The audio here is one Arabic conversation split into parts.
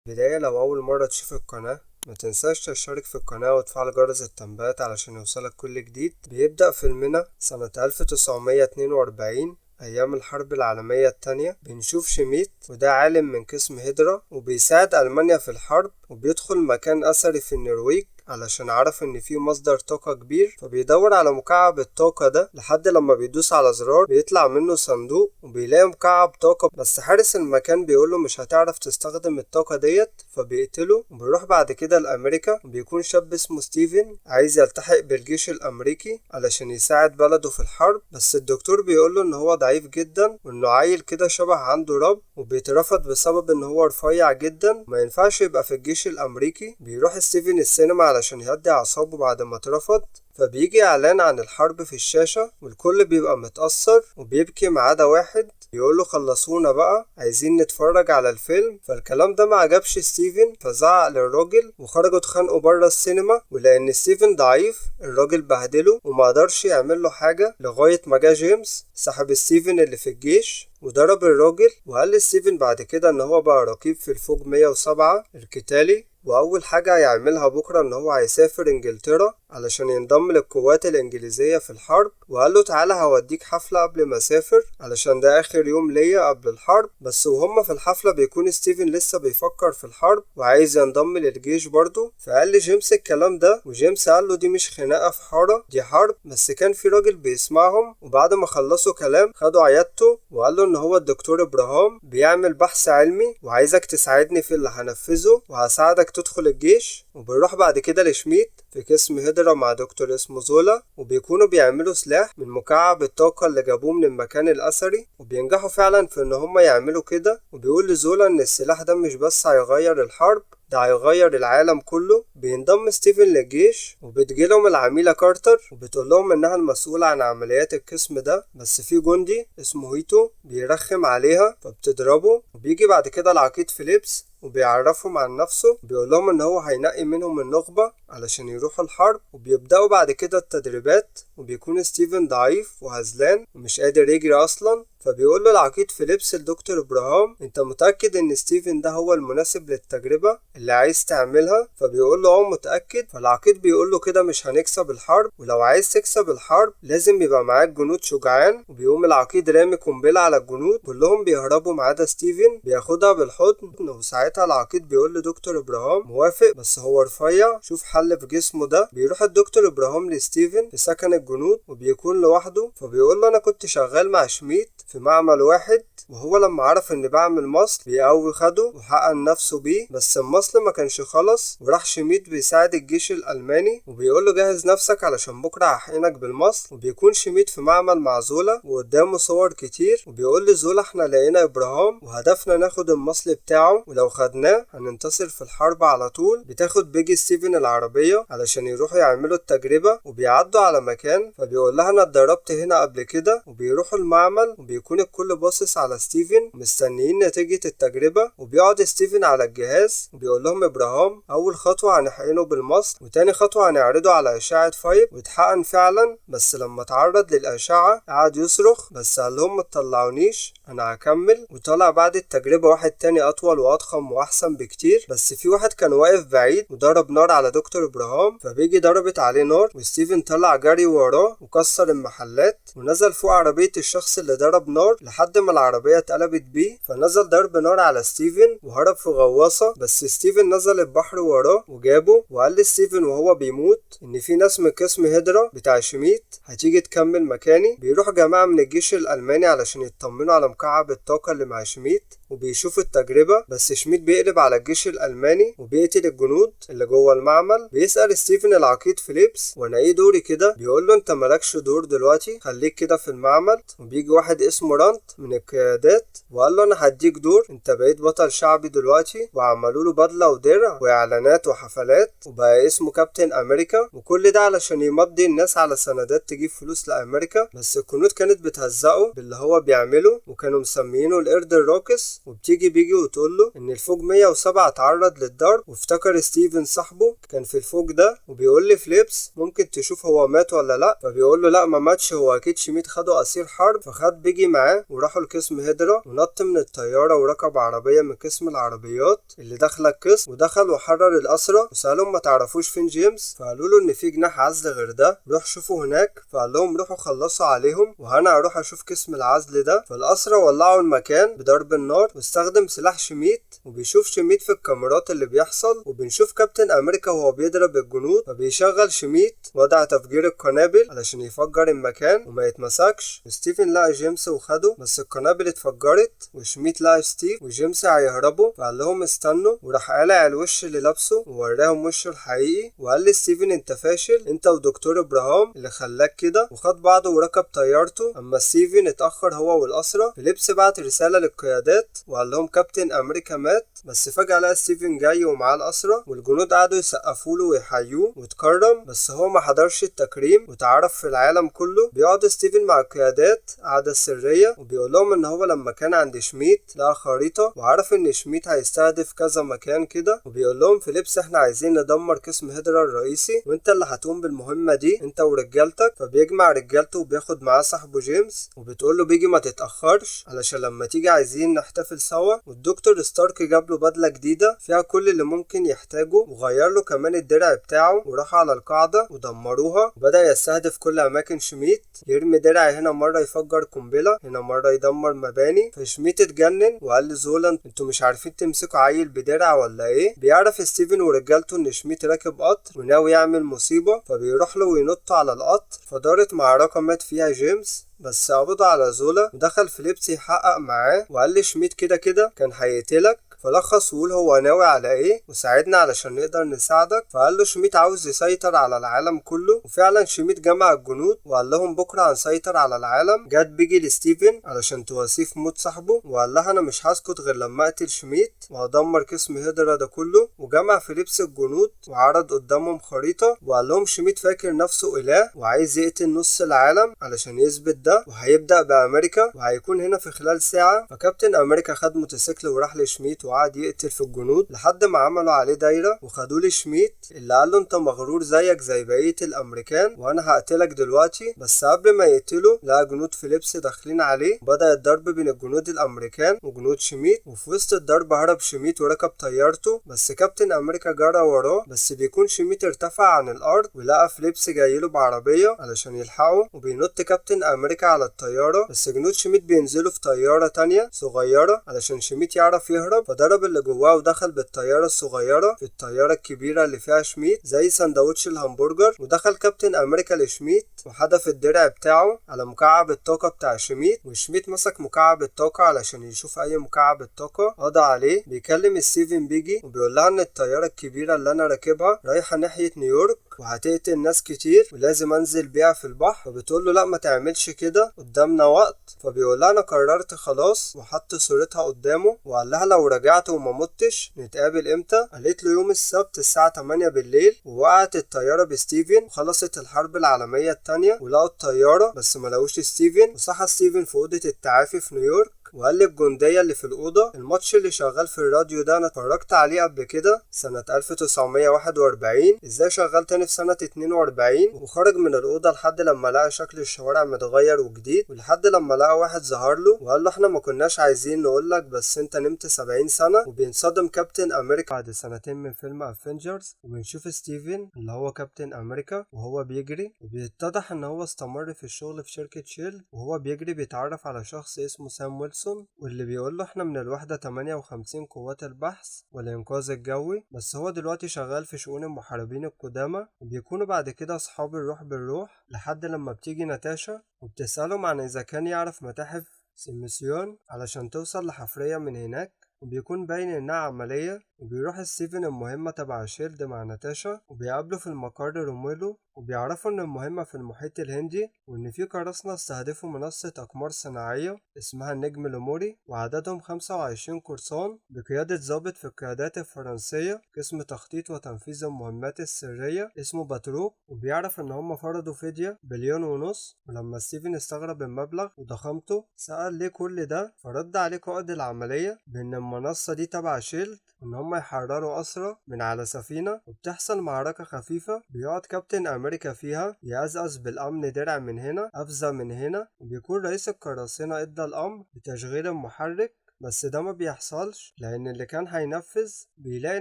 بداية، لو أول مرة تشوف القناة ما تنساش تشترك في القناة وتفعل جرس التنبيهات علشان يوصلك كل جديد. بيبدأ فيلمنا سنة 1942 أيام الحرب العالمية التانية. بنشوف شميت وده عالم من قسم هيدرا وبيساعد ألمانيا في الحرب، وبيدخل مكان أثري في النرويج علشان عرف ان في مصدر طاقة كبير، فبيدور على مكعب الطاقة ده لحد لما بيدوس على زرار بيطلع منه صندوق وبيلاقي مكعب طاقة. بس حارس المكان بيقوله مش هتعرف تستخدم الطاقة ديت فبيقتله. وبيروح بعد كده لأمريكا، وبيكون شاب اسمه ستيفن عايز يلتحق بالجيش الأمريكي علشان يساعد بلده في الحرب، بس الدكتور بيقوله ان هو ضعيف جدا وانه عيل كده شبه عنده رب، وبيترفض بسبب ان هو رفيع جدا ما ينفعش يبقى في الجيش الأمريكي. بيروح ستيفن السينما علشان يهدي أعصابه بعد ما اترفض، فبيجي إعلان عن الحرب في الشاشة والكل بيبقى متأثر وبيبكي ما عدا واحد بيقوله خلصونا بقى عايزين نتفرج على الفيلم. فالكلام ده ما عجبش ستيفن فزعق للراجل وخرجوا اتخانقوا بره السينما، ولأن ستيفن ضعيف الراجل بهدله وما قدرش يعمل له حاجة لغاية ما جه جيمس صاحب ستيفن اللي في الجيش وضرب الراجل. وقال لستيفن بعد كده ان هو بقى رقيب في الفوج 107 القتالي، واول حاجة هيعملها بكرة ان هو هيسافر انجلترا علشان ينضم للقوات الانجليزية في الحرب. وقال له تعالى هوديك حفلة قبل ما اسافر علشان ده اخر يوم ليا قبل الحرب. بس وهم في الحفلة بيكون ستيفن لسه بيفكر في الحرب وعايز ينضم للجيش برضه، فقال لي جيمس الكلام ده، وجيمس قال له دي مش خناقة في حارة دي حرب. بس كان في راجل بيسمعهم، وبعد ما خلصوا كلام خدوا عيادته وقال له ان هو الدكتور ابراهام بيعمل بحث علمي وعايزك تساعدني في اللي هنفذه وهساعدك تدخل الجيش. وبنروح بعد كده لشميت في قسم هيدرا مع دكتور اسمه زولا، وبيكونوا بيعملوا سلاح من مكعب الطاقة اللي جابوه من المكان الأثري، وبينجحوا فعلا في ان هم يعملوا كده. وبيقول لزولا ان السلاح ده مش بس هيغير الحرب، ده هيغير العالم كله. بينضم ستيفن للجيش وبتجيلهم العميلة كارتر وبتقولهم انها المسؤولة عن عمليات القسم ده، بس في جندي اسمه هيتو بيرخم عليها فبتضربه. وبيجي بعد كده العقيد فيليبس وبيعرفهم عن نفسه، بيقولهم ان هو هينقي منهم النخبة علشان يروحوا الحرب. وبيبدأوا بعد كده التدريبات، وبيكون ستيفن ضعيف وهزلان ومش قادر يجري اصلا. فبيقول له العقيد فيليبس لدكتور ابراهام انت متأكد ان ستيفن ده هو المناسب للتجربة اللي عايز تعملها؟ فبيقول له متأكد. فالعقيد بيقول له كده مش هنكسب الحرب، ولو عايز تكسب الحرب لازم يبقى معاك جنود شجعان. وبيقوم العقيد رامي قنبلة على الجنود كلهم بيهربوا ما عدا ستيفن بياخدها بالحضن. وساعتها العقيد بيقول لدكتور ابراهام موافق بس هو رفيع شوف حل في جسمه ده. بيروح الدكتور ابراهام لستيفن في سكن الجنود وبيكون لوحده، فبيقول له انا كنت شغال مع شميت في معمل واحد، وهو لما عرف اني بعمل مصل بيقوي خده وحقن نفسه بيه. بس المصل ما كانش خلص وراح شميت بيساعد الجيش الالماني وبيقول له جهز نفسك علشان بكره هحقنك بالمصل. وبيكون شميت في معمل مع زولا وقدامه صور كتير، وبيقول لزولا احنا لقينا ابراهام وهدفنا ناخد المصل بتاعه ولو خدناه هننتصر في الحرب على طول. بتاخد بيجي ستيفن العربية علشان يروحوا يعملوا التجربة، وبيعدوا على مكان فبيقول لها انا اتدربت هنا قبل كده. وبيروحوا المعمل وبيكون الكل باصص على ستيفن مستنيين نتيجة التجربة. وبيقعد ستيفن على الجهاز وبيقول لهم ابراهام اول خطوة هنحقنه بالمصل وتاني خطوة هنعرضه على اشعة فايب، واتحقن فعلا. بس لما اتعرض للاشعة قعد يصرخ بس قال لهم متطلعونيش انا هكمل. وطلع بعد التجربة واحد تاني اطول واضخم واحسن بكتير، بس في واحد كان واقف بعيد وضرب نار على دكتور ابراهام، فبيجي ضربت عليه نار وستيفن طلع جري وراه وكسر المحلات ونزل فوق عربية الشخص اللي ضرب نار لحد ما العربية اتقلبت بيه. فنزل ضرب نار على ستيفن وهرب في غواصة، بس ستيفن نزل البحر وراه وجابه. وقال لستيفن وهو بيموت ان في ناس من قسم هيدرا بتاع شميت هتيجي تكمل مكاني. بيروح جماعة من الجيش الالماني علشان يطمنوا على مكعب الطاقة اللي مع شميت وبيشوفوا التجربة، بس شميت بيقلب على الجيش الألماني وبيقتل الجنود اللي جوه المعمل. بيسأل ستيفن العقيد فيليبس وانا ايه دوري كده؟ بيقول له انت مالكش دور دلوقتي خليك كده في المعمل. وبيجي واحد اسمه رانت من القيادات وقال له انا هديك دور، انت بقيت بطل شعبي دلوقتي. وعملوا له بدلة ودرع واعلانات وحفلات وبقى اسمه كابتن امريكا، وكل ده علشان يمضي الناس على سندات تجيب فلوس لامريكا. بس الجنود كانت بتهزقه باللي هو بيعمله وكانوا مسميينه القرد الراقص. وبتيجي بيجي وتقول له ان الفوج 107 اتعرض للضرب، وافتكر ستيفن صاحبه كان في الفوق ده، وبيقول لي فليبس ممكن تشوف هو مات ولا لا. فبيقول له لا ما ماتش، هو اكيد شميت خده اسير حرب. فخد بيجي معاه وراحوا لقسم هيدرا، ونط من الطياره وركب عربيه من قسم العربيات اللي داخله القسم، ودخل وحرر الاسرى وسالهم ما تعرفوش فين جيمس. فقالوا له ان في جناح عزل غير ده، روح شوفوا هناك. فقال لهم روحوا خلصوا عليهم وانا هروح اشوف قسم العزل ده. فالاسرى ولعوا المكان بضرب النار واستخدم سلاح شميت. وبيشوف شميت في الكاميرات اللي بيحصل، وبنشوف كابتن امريكا وهو بيضرب الجنود. فبيشغل شميت وضع تفجير القنابل علشان يفجر المكان وما يتمسكش. وستيفن لقى جيمس وخده، بس القنابل اتفجرت. وشميت لقى ستيف وجيمس هيهربوا، فقال لهم استنوا، وراح قلع الوش اللي لابسه ووراهم وشه الحقيقي. وقال لستيفن انت فاشل، انت ودكتور ابراهام اللي خلاك كده. وخد بعضه وركب طيارته. اما ستيفن اتاخر هو والاسرى. فيليبس بعت رساله للقيادات وقال لهم كابتن امريكا مات. بس فجاه لقى ستيفن جاي ومعاه الاسرى، والجنود قعدوا يسقفوا له ويحيوه واتكرم، بس هو ما حضرش التكريم وتعرف في العالم كله. بيقعد ستيفن مع القيادات قعده سريه، وبيقول لهم ان هو لما كان عند شميت لقى خريطه وعرف ان شميت هيستهدف كذا مكان كده. وبيقول لهم فيليبس احنا عايزين ندمر قسم هيدرا الرئيسي، وانت اللي هتقوم بالمهمه دي انت ورجالتك. فبيجمع رجالته وبياخد معاه صاحبه جيمس، وبتقول له بيجي ما تتاخرش علشان لما تيجي عايزين نحتفل سوا. والدكتور ستارك جاب له بدله جديده فيها كل اللي ممكن يحتاجه، وغير له كمان الدرع بتاعه. وراحوا على القاعده ودمروها، وبدا يستهدف كل اماكن شميت. يرمي درع هنا مره يفجر قنبله، هنا مره يدمر مباني. فشميت اتجنن وقال لزولا انتوا مش عارفين تمسكوا عيل بدرع ولا ايه؟ بيعرف ستيفن ورجالته ان شميت راكب قطر وناوي يعمل مصيبه، فبيروح له وينط على القطر. فدارت معركه مات فيها جيمس، بس قبض على زولا. ودخل فيليبس يحقق معاه وقال لي شميت كده كده كان هيقتلك، فلخص وقول هو ناوي على ايه وساعدنا علشان نقدر نساعدك. فقال له شميت عاوز يسيطر على العالم كله. وفعلا شميت جمع الجنود وقال لهم بكره هنسيطر على العالم. جت بيجي لستيفن علشان تواسيه في موت صاحبه، وقال لها انا مش هسكت غير لما اقتل شميت وهدمر قسم هيدرا ده كله. وجمع فيليبس الجنود وعرض قدامهم خريطه، وقال لهم شميت فاكر نفسه اله وعايز يقتل نص العالم علشان يثبت ده، وهيبدا بامريكا وهيكون هنا في خلال ساعه. فكابتن امريكا خد موتوسيكل وراح لشميت وقعد يقتل في الجنود لحد ما عملوا عليه دايره وخدوه لشميت، اللي قال له انت مغرور زيك زي بقيه الامريكان وانا هقتلك دلوقتي. بس قبل ما يقتله لقى جنود فيليبس داخلين عليه، وبدا الضرب بين الجنود الامريكان وجنود شميت. وفي وسط الضرب هرب شميت وركب طيارته، بس كابتن امريكا جرى وراه. بس بيكون شميت ارتفع عن الارض ولقى فيليبس جايله بعربيه علشان يلحقه، وبينط كابتن امريكا على الطياره. بس جنود شميت بينزلوا في طياره تانية صغيره علشان شميت يعرف يهرب. فضرب اللي جواه ودخل بالطياره الصغيره في الطياره الكبيره اللي فيها شميت زي سندوتش الهمبرجر. ودخل كابتن امريكا لشميت وحدف الدرع بتاعه على مكعب الطاقه بتاع شميت، وشميت مسك مكعب الطاقه علشان يشوف اي مكعب الطاقه قضى عليه. بيكلم ستيفن بيجي وبيقول لها ان الطياره الكبيره اللي انا راكبها رايحه ناحيه نيويورك وهتقتل ناس كتير ولازم انزل بيها في البحر. فبتقول له لا ما تعملش كده قدامنا وقت. فبيقول لها انا قررت خلاص، وحط صورتها قدامه وقال لها لو رجعت وما متش نتقابل امتى؟ قالت له يوم السبت الساعه 8 بالليل. ووقعت الطياره بستيفن وخلصت الحرب العالميه الثانيه. ولقوا الطياره بس ما لقوش ستيفن. وصحى ستيفن في اوضه التعافي في نيويورك وقال للجندية اللي في الأوضة الماتش اللي شغال في الراديو ده أنا اتفرجت عليه قبل كده سنة 1941، ازاي شغال تاني في سنة 42؟ وخرج من الأوضة لحد لما لقى شكل الشوارع متغير وجديد، ولحد لما لقى واحد ظهر له وقال له احنا ما كناش عايزين نقولك بس انت نمت 70 سنة. وبينصدم كابتن أمريكا بعد سنتين من فيلم افنجرز، وبنشوف ستيفن اللي هو كابتن أمريكا وهو بيجري، وبيتضح ان هو استمر في الشغل في شركة شيل. وهو بيجري بيتعرف على شخص اسمه سام ويلسون، واللي بيقول له احنا من الوحدة 58 قوات البحث والإنقاذ الجوي، بس هو دلوقتي شغال في شؤون المحاربين القدامى. وبيكونوا بعد كده أصحاب الروح بالروح لحد لما بتيجي ناتاشا وبتسألهم عن إذا كان يعرف متاحف سيمسيون علشان توصل لحفرية من هناك، وبيكون باين إنها عملية. وبيروح ستيفن المهمة تبع شيلد مع ناتاشا، وبيقابلوا في المقر روميلو، وبيعرفوا إن المهمة في المحيط الهندي، وإن في قراصنة استهدفوا منصة أقمار صناعية اسمها النجم الأموري، وعددهم 25 قرصان بقيادة ضابط في القيادات الفرنسية قسم تخطيط وتنفيذ المهمات السرية اسمه باتروك. وبيعرف إن هم فرضوا فدية 1.5 مليون. ولما ستيفن استغرب المبلغ وضخامته سأل ليه كل ده، فرد عليه قائد العملية بإن المنصة دي تبع شيلد ان هم يحرروا أسرى من على سفينة، وبتحصل معركة خفيفة بيقعد كابتن امريكا فيها يقزقز بالامن درع من هنا قفزة من هنا، وبيكون رئيس القراصنة ادى الامر بتشغيل المحرك، بس ده ما بيحصلش لان اللي كان هينفذ بيلاقي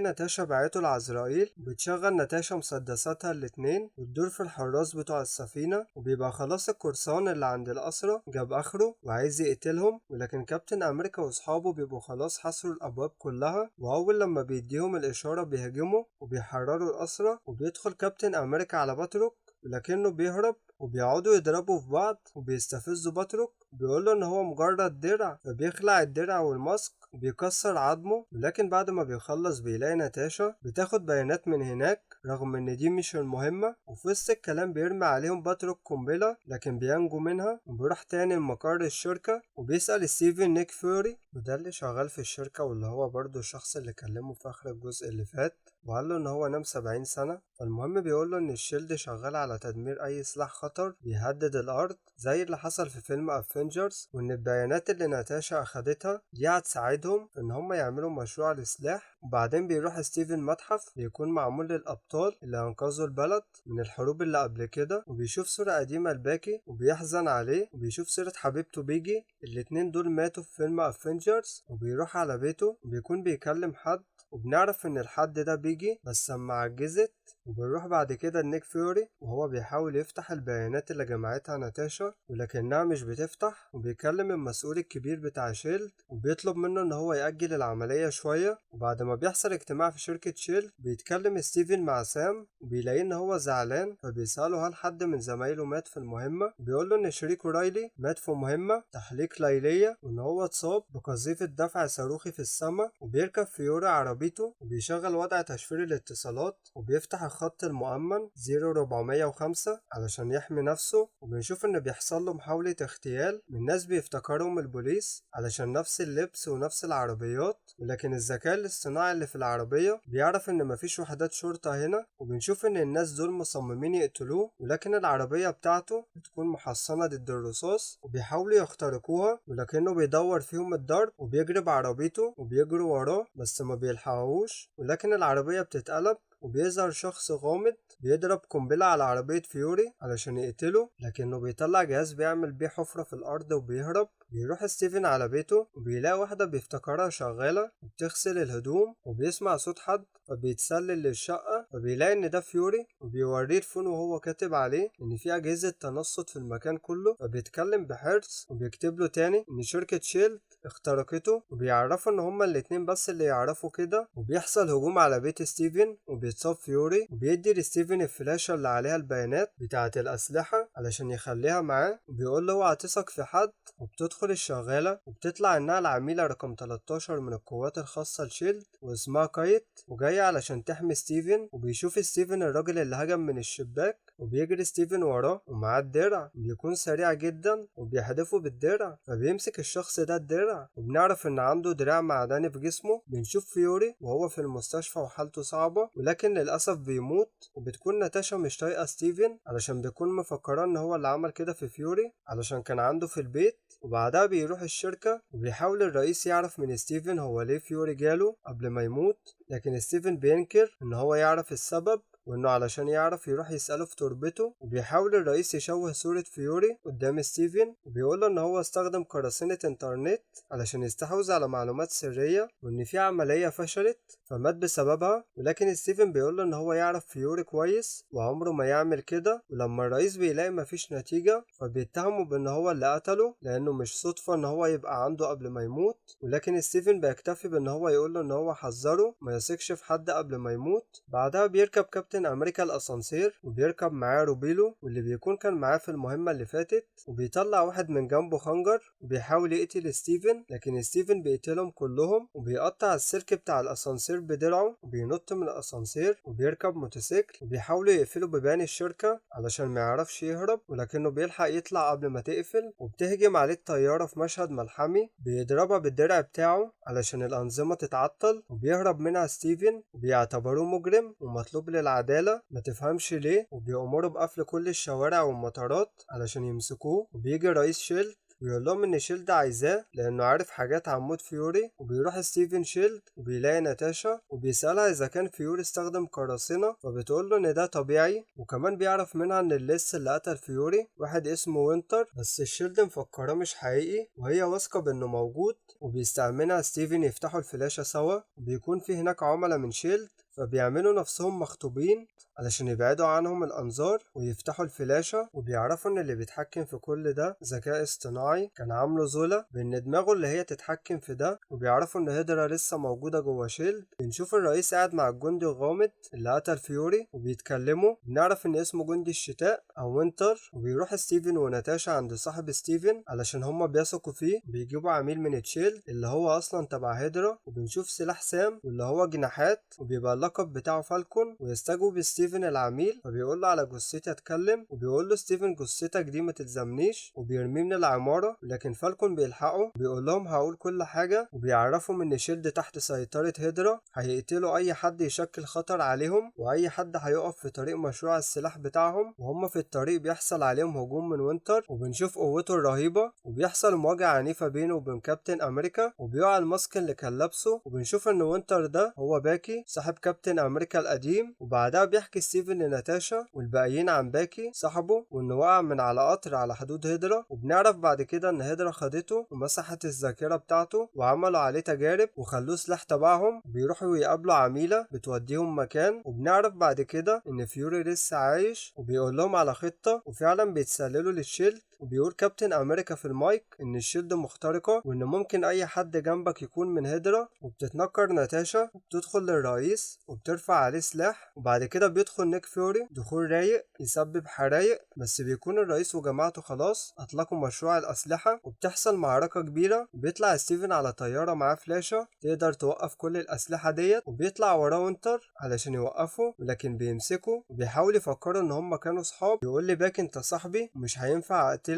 ناتاشا بعته لعزرائيل، وبتشغل ناتاشا مسدساتها الاتنين وتدور في الحراس بتوع السفينة، وبيبقى خلاص القرصان اللي عند الأسرة جاب اخره وعايز يقتلهم، ولكن كابتن امريكا واصحابه بيبقوا خلاص حصروا الابواب كلها، واول لما بيديهم الاشارة بيهجموا وبيحرروا الأسرة، وبيدخل كابتن امريكا على باتروك ولكنه بيهرب، وبيقعدوا يضربوا في بعض وبيستفزوا باتروك، بيقوله ان هو مجرد درع، فبيخلع الدرع والماسك وبيكسر عظمه، ولكن بعد ما بيخلص بيلاقي ناتاشا بتاخد بيانات من هناك رغم ان دي مش المهمة، وفي وسط الكلام بيرمي عليهم باتروك قنبلة لكن بينجوا منها، وبيروح تاني لمقر الشركة وبيسأل ستيفن نيك فيوري، وده اللي شغال في الشركة واللي هو برضو الشخص اللي كلمه في آخر الجزء اللي فات وقال له ان هو نام 70 سنة. فالمهم بيقول له ان الشيلد شغال على تدمير اي سلاح خطر بيهدد الارض زي اللي حصل في فيلم افنجرز، وان البيانات اللي ناتاشا اخدتها دي هتساعدهم في ان هم يعملوا مشروع لسلاح. وبعدين بيروح ستيفن متحف بيكون معمول للابطال اللي انقذوا البلد من الحروب اللي قبل كده، وبيشوف صورة قديمة لباكي وبيحزن عليه، وبيشوف صورة حبيبته بيجي، الاتنين دول ماتوا في فيلم افنجرز، وبيروح على بيته وبيكون بيكلم حد، وبنعرف ان الحد ده بيجي بس لما عجزت، وبنروح بعد كده لنيك فيوري وهو بيحاول يفتح البيانات اللي جمعتها ناتاشا ولكنها مش بتفتح، وبيكلم المسؤول الكبير بتاع شيلد وبيطلب منه ان هو يأجل العملية شوية. وبعد ما بيحصل اجتماع في شركة شيلد بيتكلم ستيفن مع سام وبيلاقيه ان هو زعلان، فبيسأله هل حد من زمايله مات في المهمة، بيقوله ان شريكه رايلي مات في مهمة تحليق ليلية وان هو اتصاب بقذيفة دفع صاروخي في السماء. وبيركب فيوري عربيته وبيشغل وضع تشفير الاتصالات وبيفتح الخط المؤمن 0405 علشان يحمي نفسه، وبنشوف ان بيحصل له محاولة اغتيال من ناس بيفتكرهم البوليس علشان نفس اللبس ونفس العربيات، ولكن الذكاء الاصطناعي اللي في العربية بيعرف ان مفيش وحدات شرطة هنا، وبنشوف ان الناس دول مصممين يقتلوه، ولكن العربية بتاعته بتكون محصنة ضد الرصاص وبيحاولوا يخترقوها، ولكنه بيدور فيهم الضرب وبيجري بعربيته وبيجروا وراه بس ما بيلحقوش، ولكن العربية بتتقلب وبيظهر شخص غامض بيضرب قنبلة على عربية فيوري علشان يقتله، لكنه بيطلع جهاز بيعمل بيه حفرة في الأرض وبيهرب. بيروح ستيفن على بيته وبيلاقي واحدة بيفتكرها شغالة وبتغسل الهدوم، وبيسمع صوت حد فبيتسلل للشقة فبيلاقي ان ده فيوري، وبيوريه الفون وهو كاتب عليه ان في أجهزة تنصت في المكان كله، فبيتكلم بحرص وبيكتب له تاني ان شركة شيلد اخترقته، وبيعرفوا ان هما الاتنين بس اللي يعرفوا كده. وبيحصل هجوم على بيت ستيفن وبيتصاب فيوري، وبيدي لستيفن الفلاشة اللي عليها البيانات بتاعة الأسلحة علشان يخليها معاه، وبيقول له اوعى تثق في حد. وبتدخل الشغالة وبتطلع انها العميلة رقم 13 من القوات الخاصة لشيلد واسمها كايت، وجاية علشان تحمي ستيفن. وبيشوف ستيفن الراجل اللي هجم من الشباك، وبيجري ستيفن وراه ومعاه الدرع، بيكون سريع جدا وبيحدفه بالدرع، فبيمسك الشخص ده الدرع، وبنعرف ان عنده دراع معدني في جسمه. بنشوف فيوري وهو في المستشفى وحالته صعبة ولكن للأسف بيموت، وبتكون ناتاشا مش طايقة ستيفن علشان بيكون مفكرة ان هو اللي عمل كده في فيوري علشان كان عنده في البيت. وبعدها بيروح الشركة وبيحاول الرئيس يعرف من ستيفن هو ليه فيوري جاله قبل ما يموت، لكن ستيفن بينكر ان هو يعرف السبب، وانه علشان يعرف يروح يسأله في تربته. وبيحاول الرئيس يشوه صورة فيوري قدام ستيفن وبيقوله ان هو استخدم قراصنة انترنت علشان يستحوذ على معلومات سرية وان في عملية فشلت فمات بسببها، ولكن ستيفن بيقوله ان هو يعرف فيوري كويس وعمره ما يعمل كده. ولما الرئيس بيلاقي مفيش نتيجة فبيتهمه بان هو اللي قتله لانه مش صدفة ان هو يبقى عنده قبل ما يموت، ولكن ستيفن بيكتفي بان هو يقوله ان هو حذره ما يثقش في حد قبل ما يموت. بعدها بيركب كابتن امريكا الاسانسير وبيركب معاه روبيلو واللي بيكون كان معاه في المهمة اللي فاتت، وبيطلع واحد من جنبه خنجر وبيحاول يقتل ستيفن، لكن ستيفن بيقتلهم كلهم وبيقطع السلك بتاع الاسانسير بدرعه وبينط من الاسانسير وبيركب موتوسيكل، وبيحاولوا يقفلوا بيبان الشركة علشان ما يعرفش يهرب ولكنه بيلحق يطلع قبل ما تقفل، وبتهجم عليه الطيارة في مشهد ملحمي بيضربها بالدرع بتاعه علشان الأنظمة تتعطل، وبيهرب منها ستيفن وبيعتبروه مجرم ومطلوب للعدالة ما تفهمش ليه، وبيأمروا بقفل كل الشوارع والمطارات علشان يمسكوه. وبيجي رئيس شيلد ويقول لهم ان شيلد عايزاه لانه عارف حاجات عن موت فيوري. وبيروح ستيفن شيلد وبيلاقي ناتاشا وبيسألها اذا كان فيوري استخدم قراصنة، فبتقول له ان ده طبيعي. وكمان بيعرف منها ان اللص اللي قتل فيوري واحد اسمه وينتر، بس الشيلد مفكراه مش حقيقي وهي واثقة بانه موجود. وبيستأمنها ستيفن يفتحوا الفلاشة سوا، وبيكون في هناك عملاء من شيلد فبيعملوا نفسهم مخطوبين علشان يبعدوا عنهم الأنظار ويفتحوا الفلاشة. وبيعرفوا إن اللي بيتحكم في كل ده ذكاء اصطناعي كان عامله زولا بإن دماغه اللي هي تتحكم في ده. وبيعرفوا إن هيدرا لسه موجودة جوا شيلد. بنشوف الرئيس قاعد مع الجندي الغامض اللي قتل فيوري وبيتكلموا. بنعرف إن اسمه جندي الشتاء أو وينتر. وبيروح ستيفن وناتاشا عند صاحب ستيفن علشان هما بيثقوا فيه. بيجيبوا عميل من تشيلد اللي هو أصلا تبع هيدرا. وبنشوف سلاح سام واللي هو جناحات، وبيبقى اللقب بتاعه فالكون. ويستجوب ستيفن العميل فبيقول له على جثتي اتكلم. وبيقول له ستيفن جثتك دي ما تلزمنيش، وبيرميه من العمارة. لكن فالكون بيلحقه بيقول لهم هقول كل حاجة. وبيعرفهم ان شيلد تحت سيطرة هيدرا، هيقتلوا اي حد يشكل خطر عليهم واي حد هيقف في طريق مشروع السلاح بتاعهم. وهم في الطريق بيحصل عليهم هجوم من وينتر وبنشوف قوته الرهيبة، وبيحصل مواجهة عنيفة بينه وبين كابتن امريكا وبيقع الماسك اللي كان لابسه. وبنشوف ان وينتر ده هو باكي صاحب كابتن امريكا القديم. وبعدها بيحكي ستيفن لناتاشا والباقيين عن باكي صاحبه وانه وقع من على قطر على حدود هيدرا. وبنعرف بعد كده ان هيدرا خدته ومسحت الذاكرة بتاعته وعملوا عليه تجارب وخلوه سلاح تبعهم. وبيروحوا يقابلوا عميلة بتوديهم مكان. وبنعرف بعد كده ان فيوري لسه عايش وبيقول لهم على خطة، وفعلا بيتسللوا للشيلد. وبيقول كابتن امريكا في المايك ان الشيلد مخترقة وان ممكن اي حد جنبك يكون من هيدرا. وبتتنكر ناتاشا وبتدخل للرئيس وبترفع عليه سلاح. وبعد كده بيدخل نيك فيوري دخول رايق يسبب حرايق، بس بيكون الرئيس وجماعته خلاص اطلقوا مشروع الاسلحة. وبتحصل معركة كبيرة. بيطلع ستيفن على طيارة معاه فلاشة تقدر توقف كل الاسلحة ديت، وبيطلع وراه وينتر علشان يوقفه ولكن بيمسكه وبيحاول يفكروا ان هم كانوا صحاب. يقول لي باك انت صاحبي ومش هينفع اقتلك،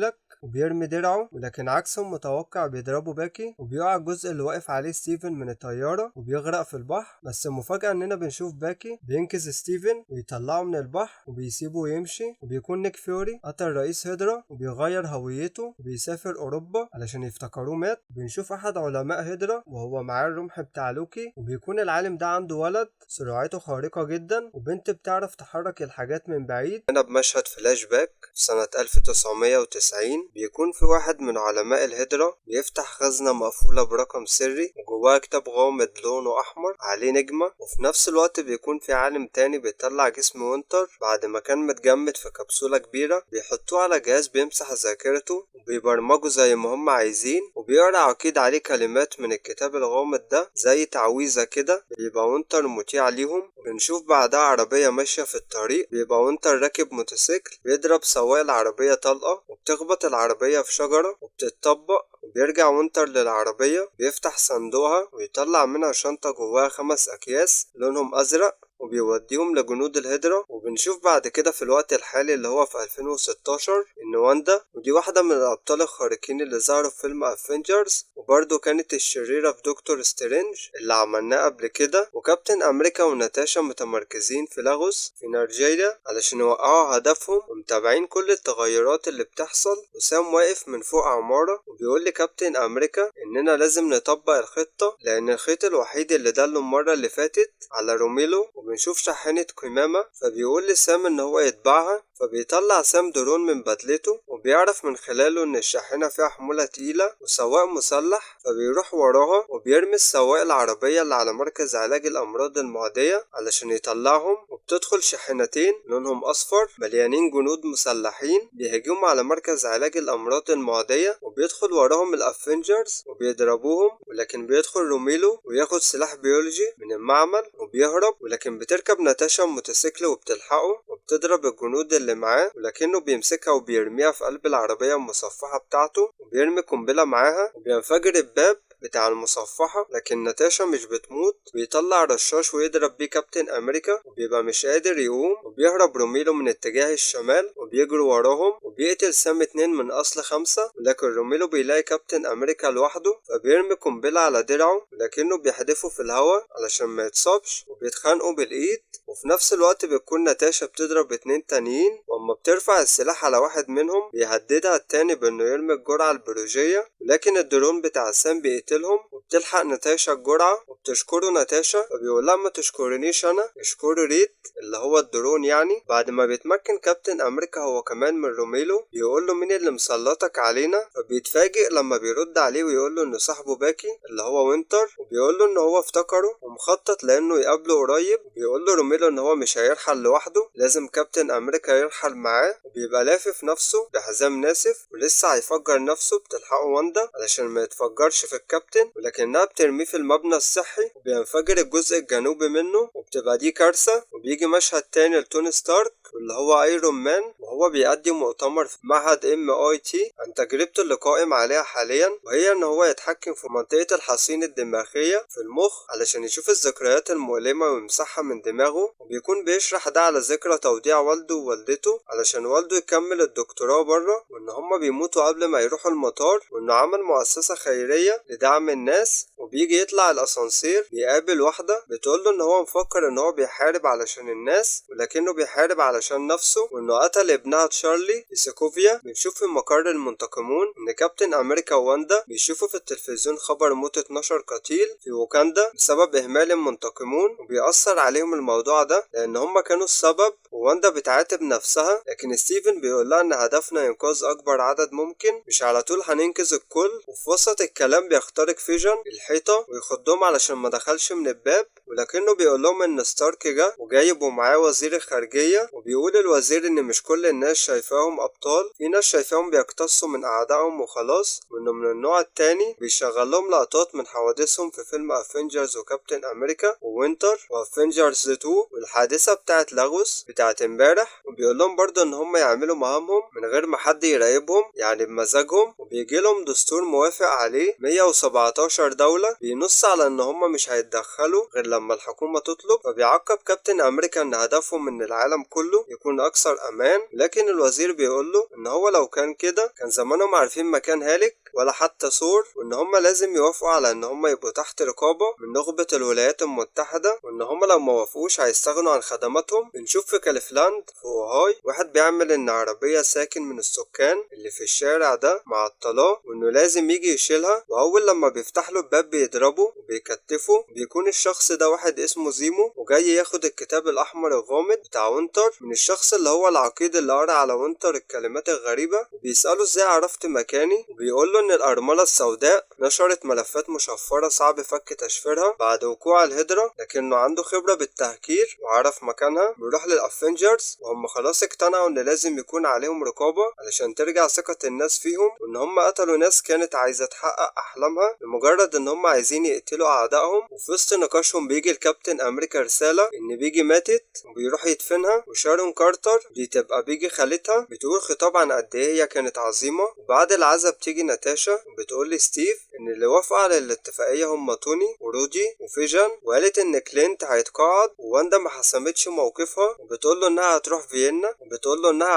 وبيرمي درعه. ولكن عكسهم متوقع بيضربوا باكي وبيقع الجزء اللي واقف عليه ستيفن من الطيارة وبيغرق في البحر. بس المفاجأة اننا بنشوف باكي بينقذ ستيفن ويطلعه من البحر وبيسيبه يمشي. وبيكون نيك فيوري قتل رئيس هيدرا وبيغير هويته وبيسافر اوروبا علشان يفتكروه مات. بنشوف احد علماء هيدرا وهو معاه الرمح بتاع لوكي. وبيكون العالم ده عنده ولد سرعته خارقة جدا وبنت بتعرف تحرك الحاجات من بعيد. هنا بمشهد فلاش باك في سنة 1990 بيكون في واحد من علماء الهيدرا بيفتح خزنة مقفولة برقم سري وجواها كتاب غامض لونه أحمر عليه نجمة. وفي نفس الوقت بيكون في عالم تاني بيطلع جسم وينتر بعد ما كان متجمد في كبسولة كبيرة، بيحطوه على جهاز بيمسح ذاكرته وبيبرمجوا زي ما هم عايزين. وبيقرأ أكيد عليه كلمات من الكتاب الغامض ده زي تعويذة كده. بيبقى وينتر مطيع ليهم. بنشوف بعدها عربية ماشية في الطريق، بيبقى وينتر راكب موتوسيكل بيضرب سواق العربية طلقة وبتخبط العربية في شجرة وبتتطبق. وبيرجع وينتر للعربية بيفتح صندوقها ويطلع منها شنطة جواها 5 أكياس لونهم أزرق وبيوديهم لجنود الهيدرا. وبنشوف بعد كده في الوقت الحالي اللي هو في 2016 ان واندا، ودي واحدة من الابطال الخارقين اللي ظهروا في فيلم افنجرز وبرضه كانت الشريرة في دكتور سترينج اللي عملناه قبل كده. وكابتن امريكا وناتاشا متمركزين في لاغوس في نيجيريا علشان يوقعوا هدفهم ومتابعين كل التغيرات اللي بتحصل. وسام واقف من فوق عمارة وبيقول لكابتن امريكا اننا لازم نطبق الخطة لان الخيط الوحيد اللي دله المرة اللي فاتت على روميلو. وبنشوف شاحنة قمامة فبيقول لسام ان هو يتبعها، فبيطلع سام درون من بدلته وبيعرف من خلاله ان الشاحنة فيها حمولة تقيلة وسواق مسلح، فبيروح وراها وبيرمي السواق العربية اللي على مركز علاج الامراض المعدية علشان يطلعهم. وبتدخل شاحنتين لونهم اصفر مليانين جنود مسلحين بيهجموا على مركز علاج الامراض المعدية، وبيدخل وراهم الافنجرز وبيضربوهم. ولكن بيدخل روميلو وياخد سلاح بيولوجي من المعمل وبيهرب. ولكن بتركب ناتاشا الموتوسيكل وبتلحقه وبتضرب الجنود اللي معاه، ولكنه بيمسكها وبيرميها في قلب العربية المصفحة بتاعته وبيرمي قنبلة معاها وبينفجر الباب بتاع المصفحة. لكن ناتاشا مش بتموت، بيطلع رشاش ويضرب بيه كابتن امريكا وبيبقى مش قادر يقوم. وبيهرب روميلو من اتجاه الشمال وبيجروا وراهم وبيقتل سام 2 من اصل 5. ولكن روميلو بيلاقي كابتن امريكا لوحده فبيرمي قنبلة على درعه ولكنه بيحدفه في الهواء علشان ما يتصابش وبيتخانقوا بالايد. وفي نفس الوقت بتكون ناتاشا بتضرب 2 تانيين لما بترفع السلاح على واحد منهم بيهددها التاني بانه يرمي الجرعة البيولوجية، ولكن الدرون بتاع سام بيقتلهم، وبتلحق ناتاشا الجرعة وبتشكره ناتاشا، فبيقولها ما تشكرنيش انا، اشكره ريد اللي هو الدرون يعني. بعد ما بيتمكن كابتن امريكا هو كمان من روميلو بيقول له مين اللي مسلطك علينا، فبيتفاجئ لما بيرد عليه ويقول له انه صاحبه باكي اللي هو وينتر، وبيقول له ان هو افتكره ومخطط لانه يقابله قريب، وبيقول له روميلو ان هو مش هيرحل لوحده، لازم كابتن امريكا يرحل معاه، وبيبقى لافف نفسه بحزام ناسف ولسه هيفجر نفسه، بتلحقه واندا علشان ما يتفجرش في الكابتن، ولكنها بترميه في المبنى الصحي وبينفجر الجزء الجنوبي منه، وبتبقى دي كارثة. وبيجي مشهد تاني لتوني ستارك واللي هو ايرون مان وهو بيقدم مؤتمر في معهد MIT عن تجربته اللي قائم عليها حاليا، وهي ان هو يتحكم في منطقة الحصين الدماغية في المخ علشان يشوف الذكريات المؤلمة ويمسحها من دماغه، وبيكون بيشرح ده على ذكرى توديع والده ووالدته علشان والده يكمل الدكتوراه بره، وان هما بيموتوا قبل ما يروحوا المطار، وانه عمل مؤسسة خيرية لدعم الناس. وبيجي يطلع الاسانسير بيقابل واحدة بتقوله ان هو مفكر ان هو بيحارب علشان الناس ولكنه بيحارب علشان نفسه، وانه قتل ابنها تشارلي في سيكوفيا. بنشوف في مقر المنتقمون ان كابتن امريكا وواندا بيشوفوا في التلفزيون خبر موت 12 قتيل في واكاندا بسبب اهمال المنتقمون، وبيأثر عليهم الموضوع ده لان هم كانوا السبب، وواندا بتعاتب نفسها، لكن ستيفن بيقول لها ان هدفنا انقاذ اكبر عدد ممكن، مش على طول هننقذ الكل. وفي وسط الكلام بيخترق فيجن الحيطة ويخضهم علشان ما دخلش من الباب، ولكنه بيقول لهم ان ستارك جه وجايب ومعاه وزير الخارجية، وبيقول الوزير ان مش كل الناس شايفاهم ابطال، في ناس شايفاهم بيقتصوا من اعدائهم وخلاص، وانه من النوع التاني بيشغل لهم لقطات من حوادثهم في فيلم افنجرز وكابتن امريكا ووينتر وافنجرز 2 والحادثة بتاعت لاغوس بتاعت امبارح، وبيقول لهم برضه ان هم يعملوا مهامهم من غير ما حد يراقبهم يعني بمزاجهم، وبيجي لهم دستور موافق عليه 117 دولة بينص على ان هم مش هيتدخلوا غير لما الحكومة تطلب، فبيعقب كابتن امريكا ان هدفهم ان العالم كله يكون اكثر امان، لكن الوزير بيقوله ان هو لو كان كده كان زمانهم عارفين مكان هالك ولا حتى ثور، وان هم لازم يوافقوا على ان هم يبقوا تحت رقابة من نخبة الولايات المتحدة، وان هم لو ما وافقوش هيستغنوا عن خدماتهم. بنشوف في كاليفلاند في اوهاي واحد بيعمل ان عربية ساكن من السكان اللي في الشارع ده معطلاه وانه لازم يجي يشيلها، واول لما بيفتح له الباب بيضربه وبيكتفه. بيكون الشخص ده واحد اسمه زيمو وجاي ياخد الكتاب الاحمر الغامض بتاع وينتر من الشخص اللي هو العقيد اللي قرا على وينتر الكلمات الغريبة، وبيسأله ازاي عرفت مكاني، وبيقول له ان الارملة السوداء نشرت ملفات مشفرة صعب فك تشفيرها بعد وقوع الهجرة، لكنه عنده خبرة بالتهكير وعرف مكانها. بيروح للافنجرز وهم خلاص اقتنعوا ان لازم يكون عليهم رقابة علشان ترجع ثقة الناس فيهم، وان هم قتلوا ناس كانت عايزة تحقق احلامها لمجرد ان هم عايزين يقتلوا اعدائهم. وفي وسط نقاشهم بيجي الكابتن امريكا رسالة ان بيجي ماتت وبيروح يدفنها، وشارون كارتر دي تبقى بيجي خالتها بتقول خطاب عن قد ايه هي كانت عظيمة. وبعد العزا بتيجي ناتاشا وبتقول لستيف ان اللي وافقوا على الاتفاقية هم توني ورودي وفيجن، وقالت ان كلينت هيتقاعد، وواندا ما حسمتش موقفها وبتقول له انها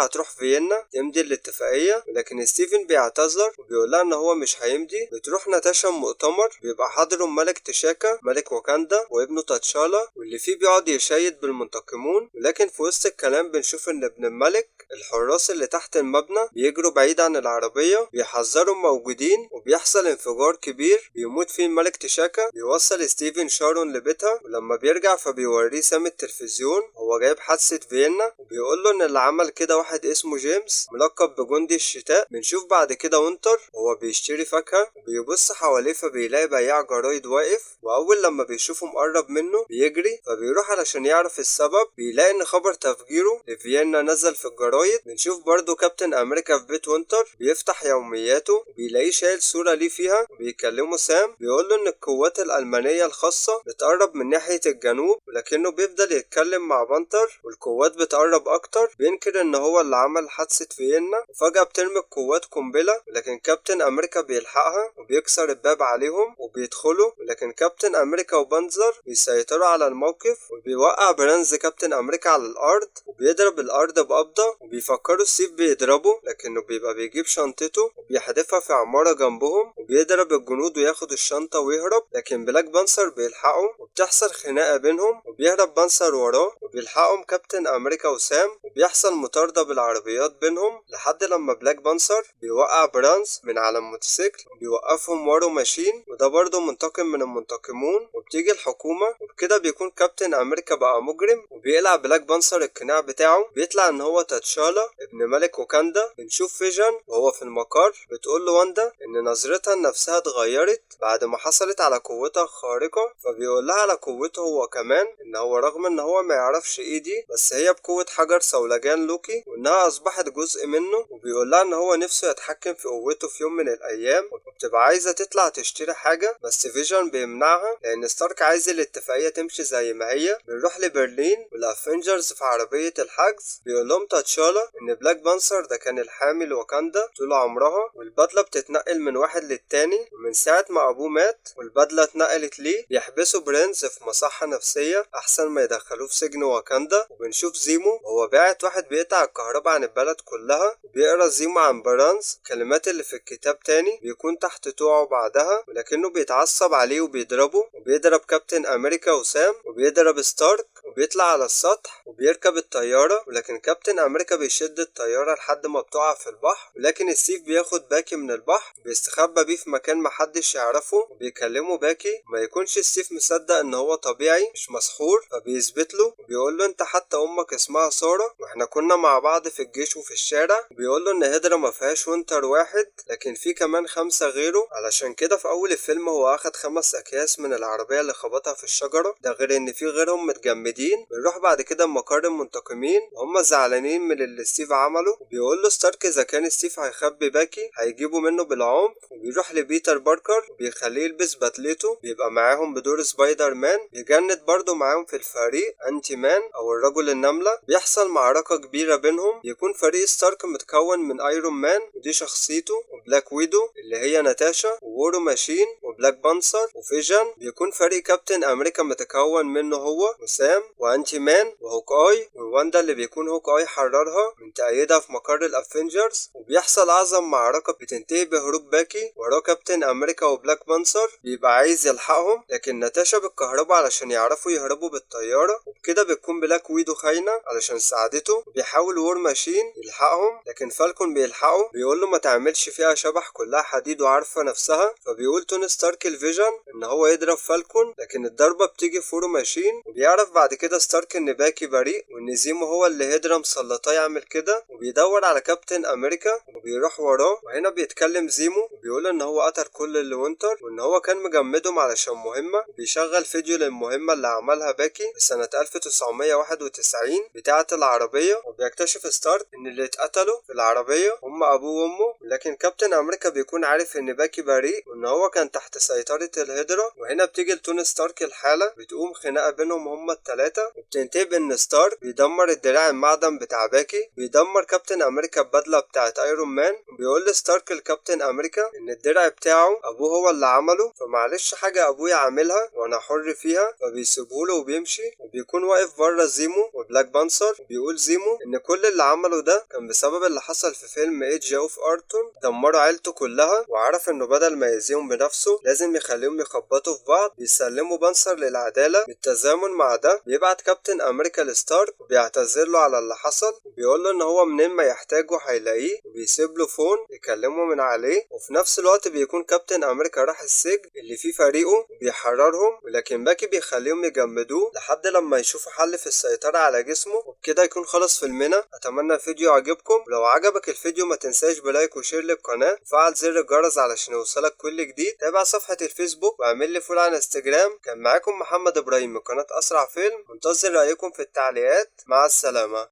هتروح فيينا تمضي الاتفاقية، ولكن ستيفن بيعتذر وبيقول لها ان هو مش هيمضي. بتروح ناتاشا مؤتمر بيبقى حاضره ملك تشاكا ملك واكاندا وابنه تاتشالا، واللي فيه بيقعد يشيد بالمنتقمون، ولكن في وسط الكلام بنشوف ان ابن الملك الحراس اللي تحت المبنى بيجروا بعيد عن العربية بيحذروا موجودين، وبيحصل انفجار كبير بيموت فيه الملك تشاكا. بيوصل ستيفن شارون لبيتها، ولما بيرجع فبيوريه سام التلفزيون هو جايب حادثة فيينا، وبيقول له ان اللي عمل كده واحد اسمه جيمس ملقب بجندي الشتاء. بنشوف بعد كده وينتر وهو بيشتري فاكهة وبيبص حواليه فبيلاقي بياع جرايد واقف، واول لما بيشوفه مقرب منه بيجري، فبيروح علشان يعرف السبب. بيلاقي ان خبر تفجيره لفيينا نزل في الجرايد. بنشوف برضو كابتن امريكا في بيت وينتر بيفتح يومياته وبيلاقيه شايل صورة ليه فيها، وبيكلمه سام بيقول له ان القوات الالمانية الخاصة بتقرب من ناحية الجنوب، ولكنه بيفضل يتكلم مع بانتر والقوات بتقرب اكتر. بينكر ان هو اللي عمل حادثة فيينا، وفجأة بترمي القوات قنبلة، ولكن كابتن امريكا بيلحقها وبيكسر الباب عليهم وبيدخلوا، ولكن كابتن امريكا وبانزر بيسيطروا على الموقف، وبيوقع برانز كابتن امريكا على الارض وبيضرب الارض بقبضة، وبيفكروا السيف بيضربه لكنه بيبقى بيجيب شنطته وبيحدفها في عمارة جنبهم وبيضرب الجنود وياخد الشنطة ويهرب، لكن بلاك بانسر بيلحقه وبتحصل خناقة بينهم وبيهرب بانسر وراه وبيلحقهم كابتن امريكا وسام، وبيحصل مطاردة بالعربيات بينهم لحد لما بلاك بانثر بيوقع برانز من على الموتوسيكل وبيوقفهم وارو ماشين، وده برضه منتقم من المنتقمون. وبتيجي الحكومة، وبكده بيكون كابتن امريكا بقى مجرم، وبيقلع بلاك بانثر القناع بتاعه، بيطلع ان هو تاتشالا ابن ملك واكاندا. بنشوف فيجن وهو في المقر بتقول له واندا ان نظرتها لنفسها اتغيرت بعد ما حصلت على قوتها الخارقة، فبيقول لها على قوته هو كمان ان هو رغم ان هو ما يعرفش ايه دي، بس هي بقوة حجر صولجان لوكي، وانها اصبحت جزء منه. وبيقول لها ان هو نفسه يتحكم في قوته في يوم من الايام، وبتبقى عايزة تطلع تشتري حاجة بس فيجن بيمنعها لان ستارك عايز الاتفاقية تمشي زي ما هي. بنروح لبرلين والافنجرز في عربية الحجز، بيقول لهم تاتشالا ان بلاك بانثر ده كان الحامل واكاندا طول عمرها، والبدلة بتتنقل من واحد للتاني، ومن ساعة ما ابوه مات والبدلة اتنقلت ليه بيحبسوا برنس في مصحة نفسية احسن ما يدخلوه في سجن واكاندا. وبنشوف زيمو وهو باعت واحد بيقطع الكهرباء عن البلد كلها، وبيقرا زيمو عن برانز الكلمات اللي في الكتاب تاني بيكون تحت طوعه بعدها، ولكنه بيتعصب عليه وبيضربه، وبيضرب كابتن امريكا وسام، وبيضرب ستارك، وبيطلع على السطح وبيركب الطيارة، ولكن كابتن امريكا بيشد الطيارة لحد ما بتقع في البحر، ولكن ستيف بياخد باكي من البحر بيستخبى بيه في مكان محدش يعرفه، وبيكلمه باكي ما يكونش ستيف مصدق ان هو طبيعي مش مسحور، فبيثبت له وبيقول له انت حتى امك اسمها سارة واحنا كنا مع بعض في الجيش وفي الشارع، وبيقول له ان هيدرا ما فيهاش وينتر واحد لكن في كمان 5 غيره، علشان كده في اول الفيلم هو اخد 5 اكياس من العربية اللي خبطها في الشجرة، ده غير ان في غيرهم متجمدين. بنروح بعد كده مقر المنتقمين وهم زعلانين من اللي ستيف عمله، وبيقول له ستارك اذا كان ستيف هيخبي باكي هيجيبه منه بالعنف، وبيروح لبيتر باركر وبيخليه يلبس بدلته، بيبقى معاهم بدور سبايدر مان، بيجند برضه معاهم في الفريق انتي مان او الرجل النملة. بيحصل معركة كبيرة بينهم، بيكون فريق ستارك متكون من ايرون مان ودي شخصيته، وبلاك ويدو اللي هي ناتاشا، وورو ماشين، وبلاك بانثر، وفيجن. بيكون فريق كابتن امريكا متكون منه هو وسام وانتي مان وهوكاي وواندا اللي بيكون هوكاي حررها من تأييدها في مقر الافنجرز. وبيحصل اعظم معركة بتنتهي بهروب باكي وراه كابتن امريكا وبلاك بانثر، بيبقى عايز يلحقهم لكن ناتاشا بالكهرباء علشان يعرفوا يهربوا بالطيارة، وبكده بتكون بلاك ويدو خاينة علشان ساعدته، وبيحاول وور ماشين يلحقهم لكن فالكون بيلحقه بيقول له ما تعملش فيها شبح كلها حديد وعارفة نفسها، فبيقول توني ستارك الفيجن ان هو يضرب فالكون لكن الضربة بتيجي في وور ماشين، وبيعرف بعد كده ستارك ان باكي بريء وان زيمو هو اللي هيدرا مسلطاه يعمل كده، وبيدور على كابتن امريكا وبيروح وراه، وهنا بيتكلم زيمو وبيقول ان هو قتل كل اللي وينتر وان هو كان مجمدهم علشان مهمة، وبيشغل فيديو للمهمة اللي عملها باكي في سنة 1991 بتاعة العربية، وبيكتشف ستارك ان اللي اتقتلوا في العربية هم ابوه وامه، لكن كابتن امريكا بيكون عارف ان باكي بريء وان هو كان تحت سيطرة الهيدرا. وهنا بتيجي لتوني ستارك الحالة، بتقوم خناقة بينهم هما التلاتة، وبتنتهي بان ستارك بيدمر الدراع المعدن بتاع باكي، بيدمر كابتن امريكا البدلة بتاعة ايرون مان، وبيقول لستارك لكابتن امريكا ان الدرع بتاعه ابوه هو اللي عمله، فمعلش حاجة ابويا عاملها وانا حر فيها، فبيسيبهوله وبيمشي. وبيكون واقف بره زيمو وبلاك بانثر، وبيقول زيمو ان كل اللي عمله ده كان بسبب اللي حصل في فيلم ايدج اوف ارتون، دمروا عيلته كلها، وعرف انه بدل ما يأذيهم بنفسه لازم يخليهم يخبطوا في بعض. بيسلموا بانثر للعدالة. بالتزامن مع ده بيبعت كابتن امريكا لستارك وبيعتذر له على اللي حصل، وبيقول له ان هو منين ما يحتاجه هيلاقيه، وبيسيب له فون يكلمه من عليه. وفي نفس الوقت بيكون كابتن امريكا راح السجن اللي فيه فريقه وبيحررهم، ولكن باكي بيخليهم يجمدوه لحد لما يشوفوا حل في السيطرة على جسمه. وبكده يكون خلص فيلمنا. اتمنى الفيديو عجبكم، ولو عجبك الفيديو ما تنساش بلايك وشير للقناة وفعل زر الجرس علشان يوصلك كل جديد. تابع صفحة الفيسبوك واعمل لي فولو على انستجرام. كان معاكم محمد ابراهيم من قناة اسرع فيلم، منتظر رأيكم في التعليقات. مع السلامة.